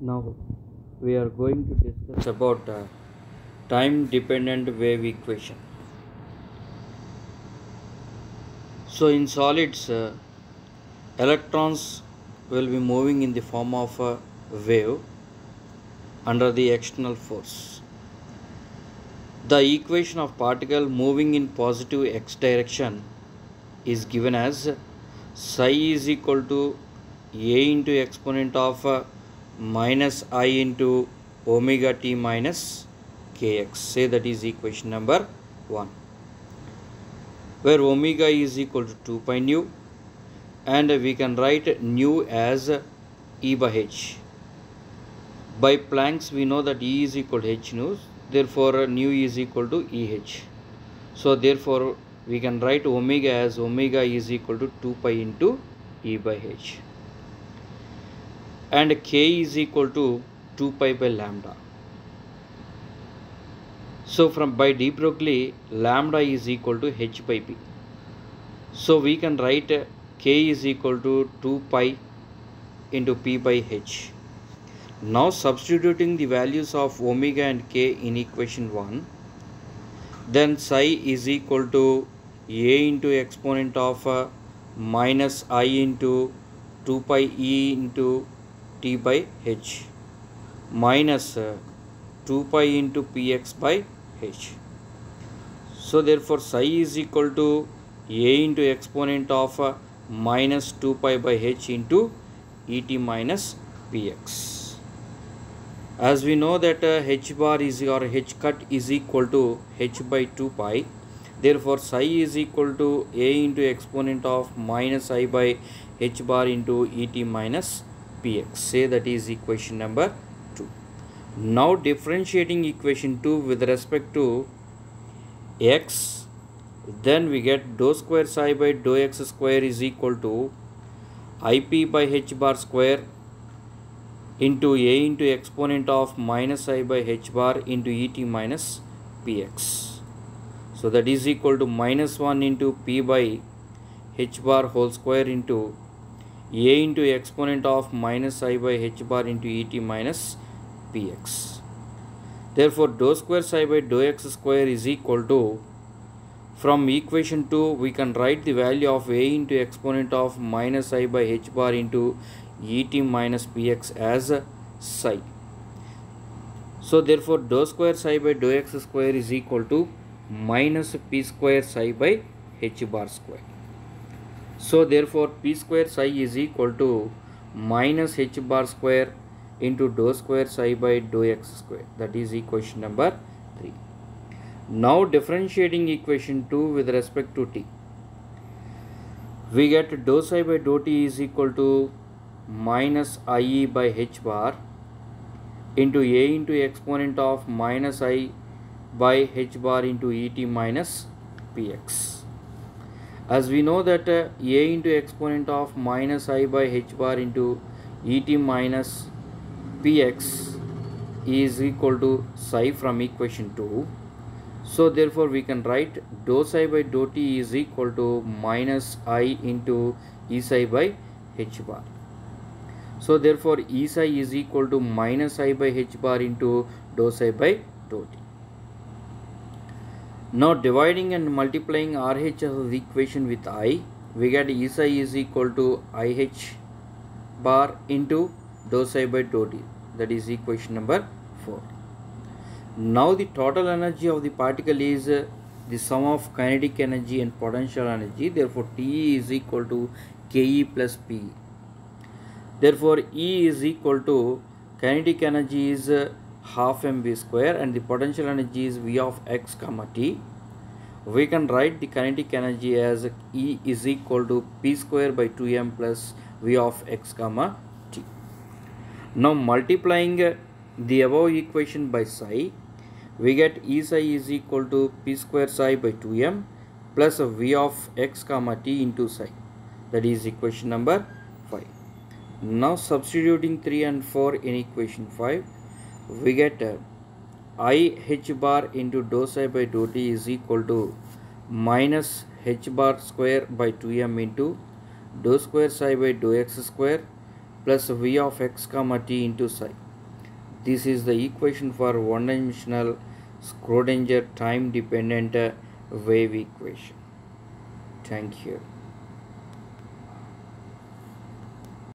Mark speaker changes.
Speaker 1: Now we are going to discuss about time dependent wave equation. So in solids, electrons will be moving in the form of a wave under the external force. The equation of particle moving in positive x direction is given as psi is equal to a into exponent of minus I into omega t minus kx. Say that is equation number 1, where omega is equal to 2 pi nu, and we can write nu as E by h. By Planck's we know that E is equal to h nu, therefore nu is equal to EH. So therefore we can write omega as omega is equal to 2 pi into E by h, and k is equal to 2 pi by lambda. So from by de Broglie, lambda is equal to h by p. So we can write k is equal to 2 pi into p by h. Now substituting the values of omega and k in equation 1, then psi is equal to a into exponent of minus I into 2 pi e into t by h minus 2 pi into px by h. So therefore psi is equal to a into exponent of minus 2 pi by h into et minus px. As we know that h bar is or h cut is equal to h by 2 pi, therefore psi is equal to a into exponent of minus I by h bar into et minus px. Say that is equation number 2. Now differentiating equation 2 with respect to x, then we get dou square psi by dou x square is equal to ip by h bar square into a into exponent of minus I by h bar into et minus px. So that is equal to minus 1 into p by h bar whole square into a into exponent of minus I by h bar into et minus px. Therefore dou square psi by dou x square is equal to, from equation 2 we can write the value of a into exponent of minus I by h bar into et minus px as psi. So therefore dou square psi by dou x square is equal to minus p square psi by h bar square. So therefore p square psi is equal to minus h bar square into dou square psi by dou x square. That is equation number 3. Now differentiating equation 2 with respect to t, we get dou psi by dou t is equal to minus IE by h bar into a into exponent of minus I by h bar into et minus px. As we know that a into exponent of minus I by h bar into et minus px is equal to psi from equation 2. So therefore we can write dou psi by dou t is equal to minus I into e psi by h bar. So therefore e psi is equal to minus I by h bar into dou psi by dou t. Now dividing and multiplying RH of the equation with I, we get E psi is equal to IH bar into dou psi by dou t. That is equation number 4. Now the total energy of the particle is the sum of kinetic energy and potential energy. Therefore T is equal to Ke plus P. Therefore E is equal to kinetic energy is half mv square and the potential energy is V of x comma t. We can write the kinetic energy as E is equal to P square by 2m plus V of x comma t. Now multiplying the above equation by psi, we get E psi is equal to P square psi by 2m plus V of x comma t into psi. That is equation number 5. Now substituting 3 and 4 in equation 5, we get I h bar into dou psi by dou t is equal to minus h bar square by 2m into dou square psi by dou x square plus V of x comma t into psi. This is the equation for one-dimensional Schrodinger time-dependent wave equation. Thank you.